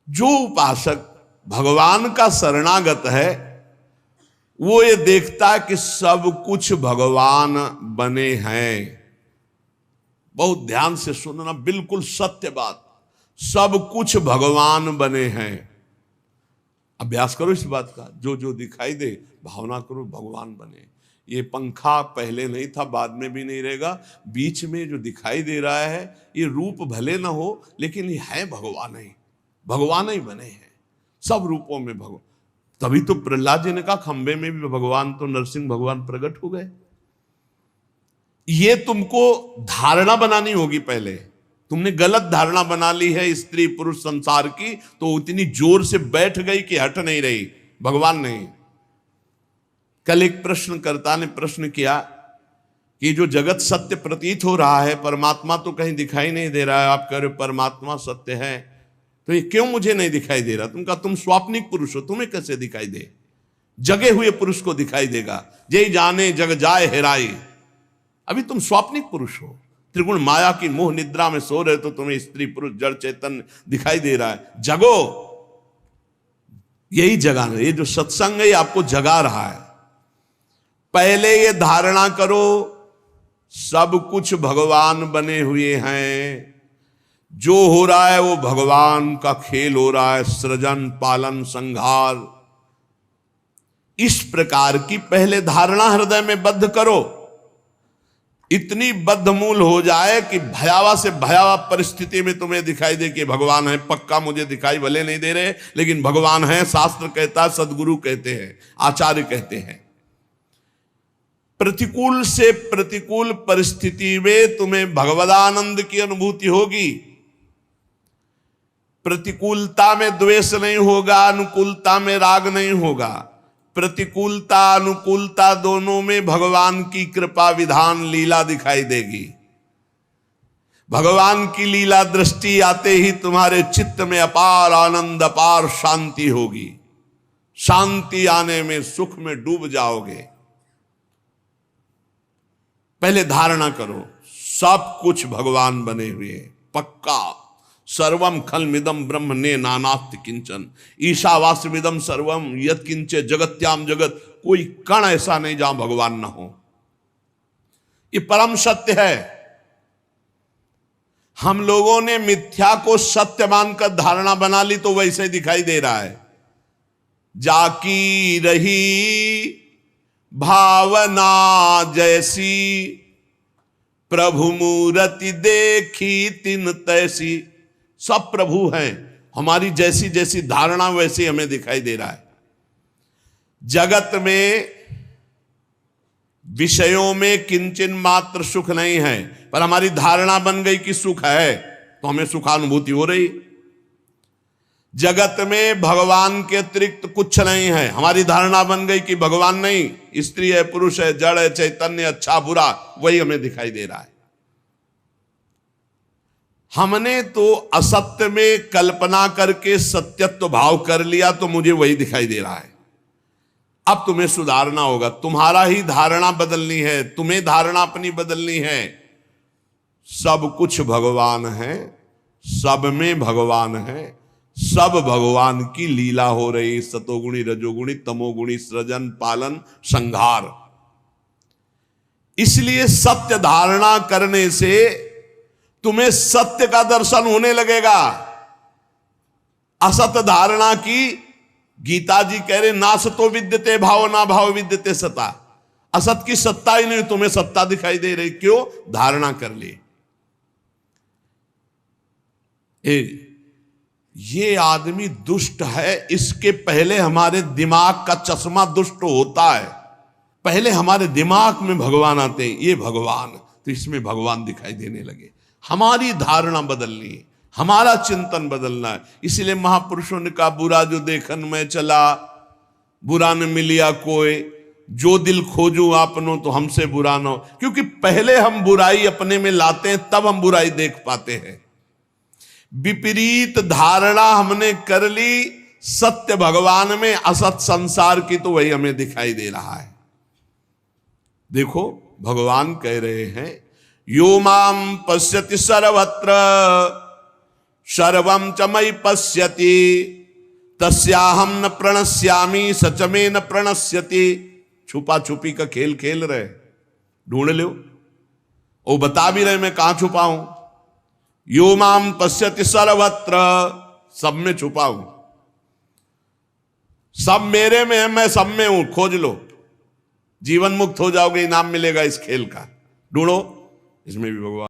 जो उपासक भगवान का शरणागत है वो ये देखता है कि सब कुछ भगवान बने हैं। बहुत ध्यान से सुनना, बिल्कुल सत्य बात, सब कुछ भगवान बने हैं। अभ्यास करो इस बात का, जो जो दिखाई दे भावना करो भगवान बने। ये पंखा पहले नहीं था, बाद में भी नहीं रहेगा। बीच में जो दिखाई दे रहा है ये रूप भले ना हो, लेकिन ये है भगवान ही, भगवान ही बने हैं सब रूपों में भगवान। तभी तो प्रहलाद जी ने कहा खंबे में भी भगवान, तो नरसिंह भगवान प्रकट हो गए। ये तुमको धारणा बनानी होगी। पहले तुमने गलत धारणा बना ली है स्त्री पुरुष संसार की, तो इतनी जोर से बैठ गई कि हट नहीं रही, भगवान नहीं। कल एक प्रश्नकर्ता ने प्रश्न किया कि जो जगत सत्य प्रतीत हो रहा है, परमात्मा तो कहीं दिखाई नहीं दे रहा है, आप कह रहे हो परमात्मा सत्य है, तो ये क्यों मुझे नहीं दिखाई दे रहा? तुम कहा तुम स्वाप्निक पुरुष हो, तुम्हें कैसे दिखाई दे? जगे हुए पुरुष को दिखाई देगा। जय जाने जग जाए हेराई, अभी तुम स्वाप्निक पुरुष हो, त्रिगुण माया की मोह निद्रा में सो रहे, तो तुम्हें स्त्री पुरुष जड़ चेतन दिखाई दे रहा है। जगो, यही जगाना, ये जो सत्संग है ये आपको जगा रहा है। पहले ये धारणा करो सब कुछ भगवान बने हुए हैं, जो हो रहा है वो भगवान का खेल हो रहा है, सृजन पालन संहार। इस प्रकार की पहले धारणा हृदय में बद्ध करो, इतनी बद्धमूल हो जाए कि भयावह से भयावह परिस्थिति में तुम्हें दिखाई दे कि भगवान है। पक्का मुझे दिखाई भले नहीं दे रहे, लेकिन भगवान है, शास्त्र कहता है, सदगुरु कहते हैं, आचार्य कहते हैं। प्रतिकूल से प्रतिकूल परिस्थिति में तुम्हें भगवदानंद की अनुभूति होगी। प्रतिकूलता में द्वेष नहीं होगा, अनुकूलता में राग नहीं होगा। प्रतिकूलता अनुकूलता दोनों में भगवान की कृपा विधान लीला दिखाई देगी। भगवान की लीला दृष्टि आते ही तुम्हारे चित्त में अपार आनंद, अपार शांति होगी। शांति आने में सुख में डूब जाओगे। पहले धारणा करो सब कुछ भगवान बने हुए, पक्का। सर्वम खलमिदम ब्रह्म ने नानास्ति किंचन, ईशावास्यमिदम सर्वम यत् किंचे जगत्याम जगत। कोई कण ऐसा नहीं जहां भगवान ना हो, ये परम सत्य है। हम लोगों ने मिथ्या को सत्य मानकर धारणा बना ली, तो वैसे ही दिखाई दे रहा है। जाकी रही भावना जैसी, प्रभु मूर्ति देखी तिन तैसी। सब प्रभु हैं, हमारी जैसी जैसी धारणा वैसी हमें दिखाई दे रहा है। जगत में विषयों में किंचन मात्र सुख नहीं है, पर हमारी धारणा बन गई कि सुख है, तो हमें सुखानुभूति हो रही। जगत में भगवान के अतिरिक्त कुछ नहीं है, हमारी धारणा बन गई कि भगवान नहीं, स्त्री है, पुरुष है, जड़ है, चैतन्य, अच्छा बुरा, वही हमें दिखाई दे रहा है। हमने तो असत्य में कल्पना करके सत्यत्व भाव कर लिया, तो मुझे वही दिखाई दे रहा है। अब तुम्हें सुधारना होगा, तुम्हारा ही धारणा बदलनी है, तुम्हें धारणा अपनी बदलनी है। सब कुछ भगवान है, सब में भगवान है, सब भगवान की लीला हो रही। सतोगुणी रजोगुणी तमोगुणी सृजन पालन संहार। इसलिए सत्य धारणा करने से तुम्हें सत्य का दर्शन होने लगेगा। असत धारणा की, गीता जी कह रहे ना सतो विद्यते भाव ना भाव विद्यते सता। असत की सत्ता ही नहीं, तुम्हें सत्ता दिखाई दे रही, क्यों? धारणा कर ली। ये आदमी दुष्ट है, इसके पहले हमारे दिमाग का चश्मा दुष्ट होता है। पहले हमारे दिमाग में भगवान आते हैं, ये भगवान, तो इसमें भगवान दिखाई देने लगे। हमारी धारणा बदलनी है, हमारा चिंतन बदलना है। इसलिए महापुरुषों ने कहा बुरा जो देखन में चला, बुरा न मिलिया कोई, जो दिल खोजू आपनो तो हमसे बुरा न हो। क्योंकि पहले हम बुराई अपने में लाते हैं, तब हम बुराई देख पाते हैं। विपरीत धारणा हमने कर ली सत्य भगवान में, असत संसार की, तो वही हमें दिखाई दे रहा है। देखो भगवान कह रहे हैं यो माम पश्यति सर्वत्र सर्वम च मयि पश्यति तस्याहम न प्रणश्यामी सच में न प्रणश्यति। छुपा छुपी का खेल खेल रहे, ढूंढ लो। वो बता भी रहे मैं कहां छुपा हूं। यो माम पश्यति सर्वत्र, सब में छुपा हूं, सब मेरे में है, मैं सब में हूं, खोज लो। जीवन मुक्त हो जाओगे, इनाम मिलेगा इस खेल का। ढूंढो, इसमें भी भगवान